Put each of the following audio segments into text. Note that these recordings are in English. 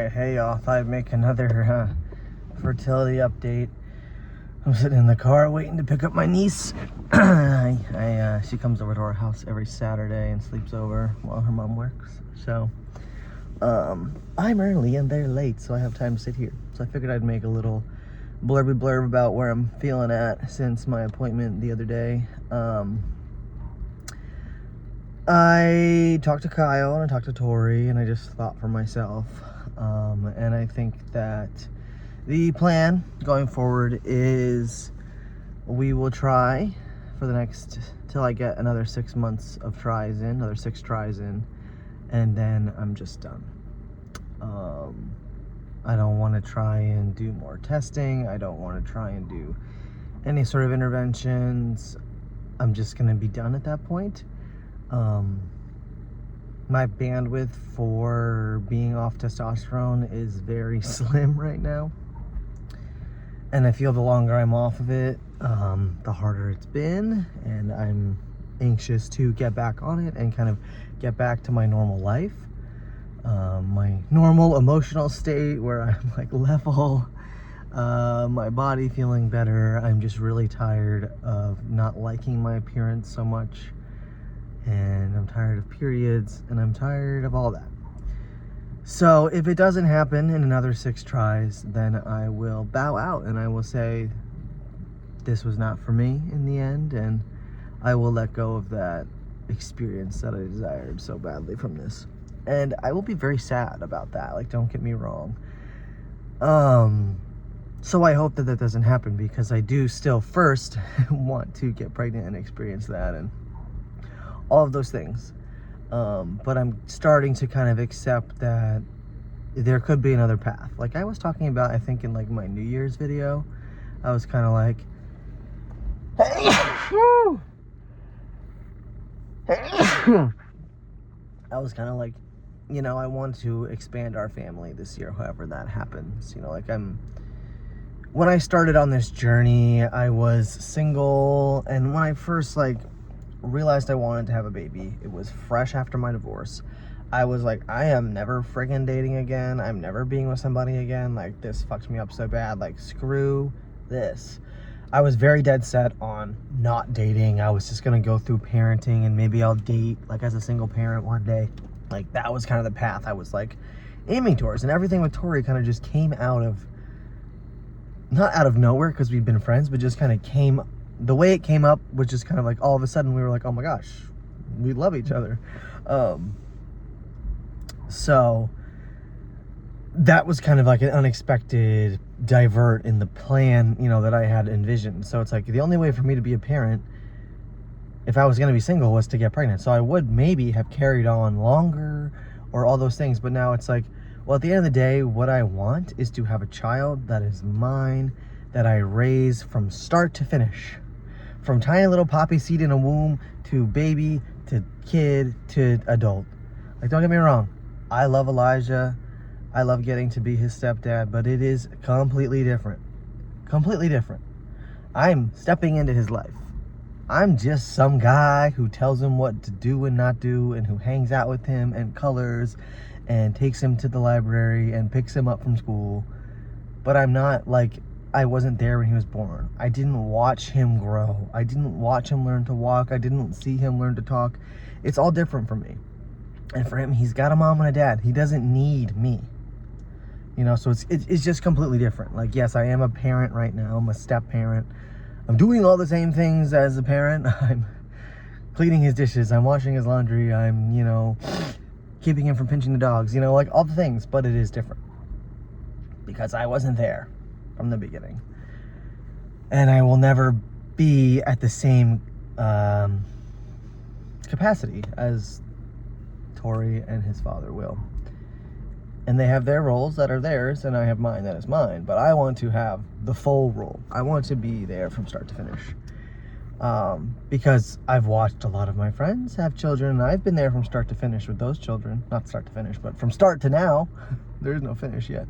Alright, hey y'all, thought I'd make another fertility update. I'm sitting in the car waiting to pick up my niece. She comes over to our house every Saturday and sleeps over while her mom works. So, I'm early and they're late, so I have time to sit here. So I figured I'd make a little blurb about where I'm feeling at since my appointment the other day. I talked to Kyle and I talked to Tori and I just thought for myself. And I think that the plan going forward is we will try for the next, till I get another 6 months of tries in, another 6 tries in, and then I'm just done. I don't want to try and do more testing. I don't want to try and do any sort of interventions. I'm just going to be done at that point. My bandwidth for being off testosterone is very slim right now. And I feel the longer I'm off of it, the harder it's been. And I'm anxious to get back on it and kind of get back to my normal life. My normal emotional state where I'm like level, my body feeling better. I'm just really tired of not liking my appearance so much. And I'm tired of periods, and I'm tired of all that. So if it doesn't happen in another 6 tries, then I will bow out and I will say this was not for me in the end, and I will let go of that experience that I desired so badly from this. And I will be very sad about that, like, don't get me wrong. So I hope that that doesn't happen, because I do still first want to get pregnant and experience that and all of those things. But I'm starting to kind of accept that there could be another path. Like I was talking about, I think in like my New Year's video, I was kind of like, I was kind of like, you know, I want to expand our family this year, however that happens. You know, like when I started on this journey, I was single, and when I first like realized I wanted to have a baby, it was fresh after my divorce. I was like, I am never friggin' dating again. I'm never being with somebody again. Like, this fucked me up so bad. Like, screw this. I was very dead set on not dating. I was just gonna go through parenting, and maybe I'll date like as a single parent one day. Like, that was kind of the path I was like aiming towards. And everything with Tori kind of just came out of, not out of nowhere because we've been friends, but just kind of came, the way it came up was just kind of like all of a sudden we were like, oh my gosh, we love each other. So that was kind of like an unexpected divert in the plan, you know, that I had envisioned. So it's like the only way for me to be a parent, if I was going to be single, was to get pregnant. So I would maybe have carried on longer or all those things. But now it's like, well, at the end of the day, what I want is to have a child that is mine, that I raise from start to finish. From tiny little poppy seed in a womb to baby to kid to adult. Like, don't get me wrong, I love Elijah. I love getting to be his stepdad, but it is completely different. Completely different. I'm stepping into his life. I'm just some guy who tells him what to do and not do, and who hangs out with him and colors and takes him to the library and picks him up from school. But I'm not like, I wasn't there when he was born. I didn't watch him grow. I didn't watch him learn to walk. I didn't see him learn to talk. It's all different for me. And for him, he's got a mom and a dad. He doesn't need me. You know, so it's just completely different. Like, yes, I am a parent right now. I'm a step parent. I'm doing all the same things as a parent. I'm cleaning his dishes. I'm washing his laundry. I'm, you know, keeping him from pinching the dogs. You know, like all the things. But it is different. Because I wasn't there from the beginning. And I will never be at the same capacity as Tori and his father will. And they have their roles that are theirs, and I have mine that is mine. But I want to have the full role. I want to be there from start to finish. Because I've watched a lot of my friends have children, and I've been there from start to finish with those children. Not start to finish, but from start to now. There's no finish yet.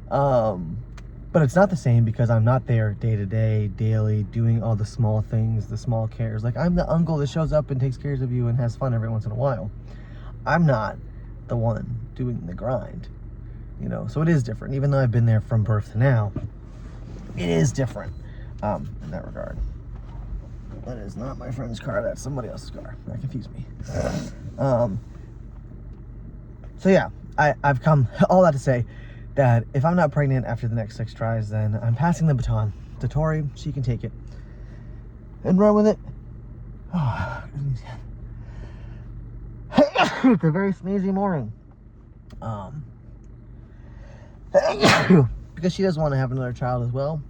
But it's not the same because I'm not there day to day, daily, doing all the small things, the small cares. Like, I'm the uncle that shows up and takes care of you and has fun every once in a while. I'm not the one doing the grind. you know, so it is different. Even though I've been there from birth to now, it is different in that regard. That is not my friend's car. That's somebody else's car. That confused me. So yeah, I've come all that to say that if I'm not pregnant after the next 6 tries, then I'm passing the baton to Tori. She can take it and run with it. Oh, it's a very sneezy morning. Because she does want to have another child as well.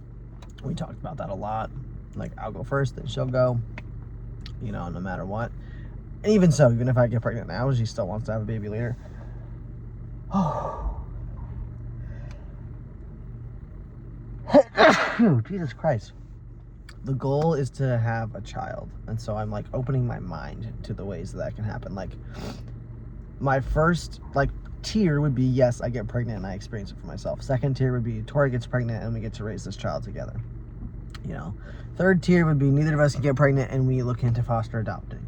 We talked about that a lot. Like, I'll go first, then she'll go, you know, no matter what. And even so, even if I get pregnant now, she still wants to have a baby later. Oh. Jesus Christ. The goal is to have a child. And so I'm, like, opening my mind to the ways that can happen. Like, my first, like, tier would be, yes, I get pregnant and I experience it for myself. Second tier would be Tori gets pregnant and we get to raise this child together. You know, third tier would be neither of us can get pregnant and we look into foster adopting,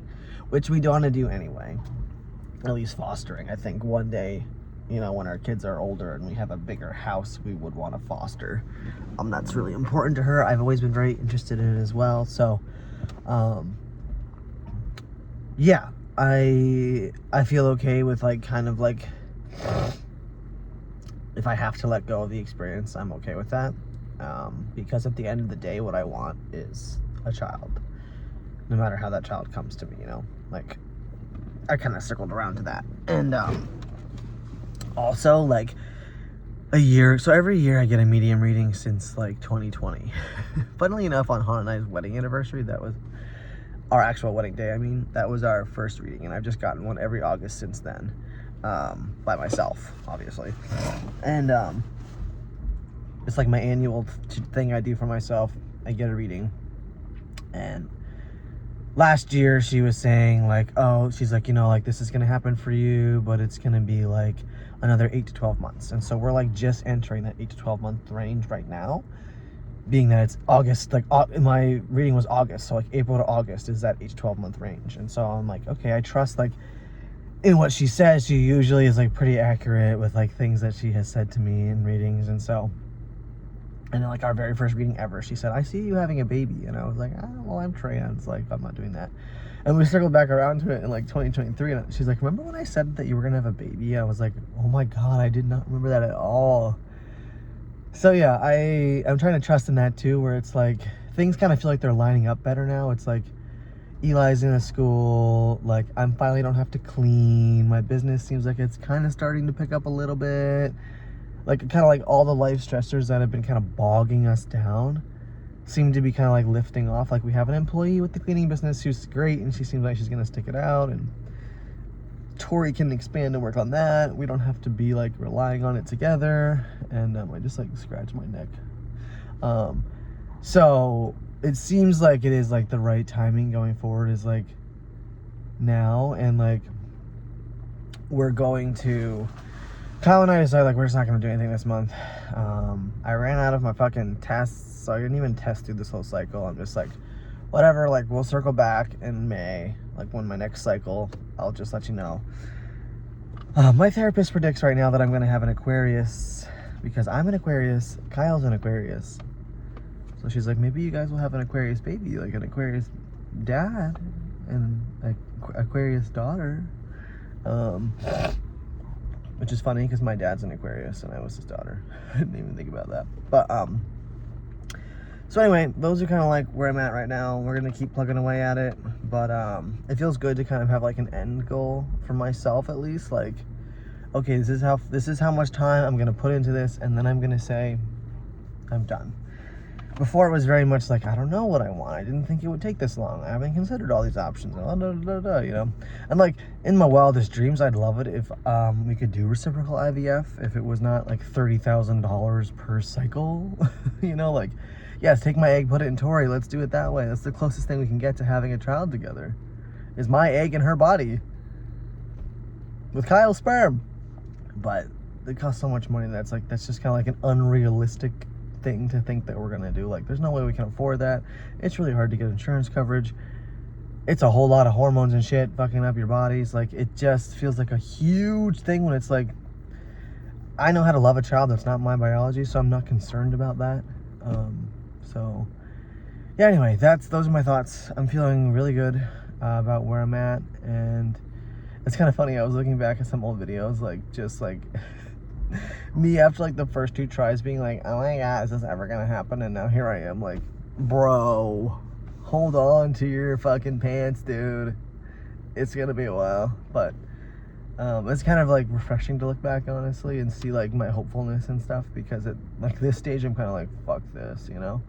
which we don't want to do anyway. At least fostering. I think one day, you know, when our kids are older and we have a bigger house, we would want to foster. That's really important to her. I've always been very interested in it as well. So, yeah, I feel okay with, like, kind of like, if I have to let go of the experience, I'm okay with that. Because at the end of the day, what I want is a child, no matter how that child comes to me, you know, like, I kind of circled around to that. And, also, like, so every year I get a medium reading since, like, 2020. Funnily enough, on Hannah and I's wedding anniversary, that was our actual wedding day, I mean, that was our first reading, and I've just gotten one every August since then, by myself, obviously. And, it's like my annual thing I do for myself. I get a reading. And last year she was saying, like, oh, she's like, you know, like, this is going to happen for you, but it's going to be like another 8 to 12 months. And so we're, like, just entering that 8 to 12 month range right now, being that it's August. Like, my reading was August, so like April to August is that 8 to 12 month range. And so I'm like, okay, I trust, like, in what she says. She usually is, like, pretty accurate with, like, things that she has said to me in readings. And so, and then, like, our very first reading ever, she said, I see you having a baby. And I was like, well, I'm trans. Like, I'm not doing that. And we circled back around to it in, like, 2023. And she's like, remember when I said that you were going to have a baby? I was like, oh, my God, I did not remember that at all. So, yeah, I'm trying to trust in that, too, where it's, like, things kind of feel like they're lining up better now. It's, like, Eli's in a school. Like, I'm finally don't have to clean. My business seems like it's kind of starting to pick up a little bit. Like, kind of like all the life stressors that have been kind of bogging us down seem to be kind of like lifting off. Like, we have an employee with the cleaning business who's great, and she seems like she's going to stick it out, and Tori can expand and work on that. We don't have to be, like, relying on it together. And I just, like, scratched my neck. So it seems like it is, like, the right timing going forward is, like, now. And, like, we're going to... Kyle and I decided, like, we're just not going to do anything this month. I ran out of my fucking tests, so I didn't even test through this whole cycle. I'm just like, whatever, like, we'll circle back in May. Like, when my next cycle, I'll just let you know. My therapist predicts right now that I'm going to have an Aquarius, because I'm an Aquarius, Kyle's an Aquarius. So she's like, maybe you guys will have an Aquarius baby, like an Aquarius dad and an Aquarius daughter. Which is funny because my dad's an Aquarius and I was his daughter. I didn't even think about that. But, so anyway, those are kind of like where I'm at right now. We're going to keep plugging away at it. But, it feels good to kind of have like an end goal for myself at least. Like, okay, this is how much time I'm going to put into this. And then I'm going to say, I'm done. Before it was very much like, I don't know what I want. I didn't think it would take this long. I haven't considered all these options. You know? And like, in my wildest dreams, I'd love it if we could do reciprocal IVF, if it was not like $30,000 per cycle. You know, like, yes, take my egg, put it in Tori. Let's do it that way. That's the closest thing we can get to having a child together. Is my egg in her body with Kyle's sperm. But it costs so much money that's just kind of like an unrealistic thing to think that we're gonna do. Like, there's no way we can afford that. It's really hard to get insurance coverage. It's a whole lot of hormones and shit fucking up your bodies. Like, it just feels like a huge thing when it's like, I know how to love a child. That's not my biology, so I'm not concerned about that. So yeah, anyway, those are my thoughts. I'm feeling really good about where I'm at, and it's kind of funny. I was looking back at some old videos, like just like me after like the first 2 tries being like, oh my god, is this ever gonna happen? And now here I am, like, bro, hold on to your fucking pants, dude. It's gonna be a while, but it's kind of like refreshing to look back, honestly, and see like my hopefulness and stuff, because at like this stage I'm kind of like, fuck this, you know.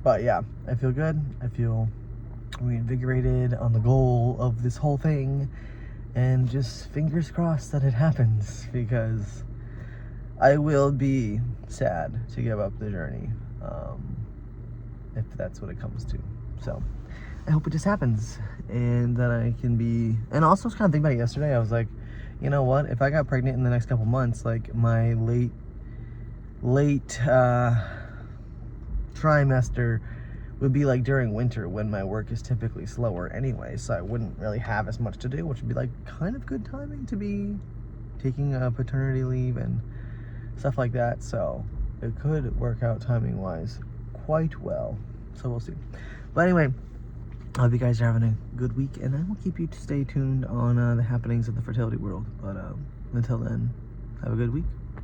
But yeah, I feel good. I feel reinvigorated on the goal of this whole thing, and just fingers crossed that it happens, because I will be sad to give up the journey, if that's what it comes to. So I hope it just happens, and that I can be. And also, I was kind of thinking about it yesterday. I was like, you know what? If I got pregnant in the next couple months, like my late trimester would be like during winter, when my work is typically slower anyway, so I wouldn't really have as much to do, which would be like kind of good timing to be taking a paternity leave and stuff like that. So it could work out timing wise quite well, so we'll see. But anyway, I hope you guys are having a good week, and I will keep you to stay tuned on the happenings of the fertility world. But until then, have a good week.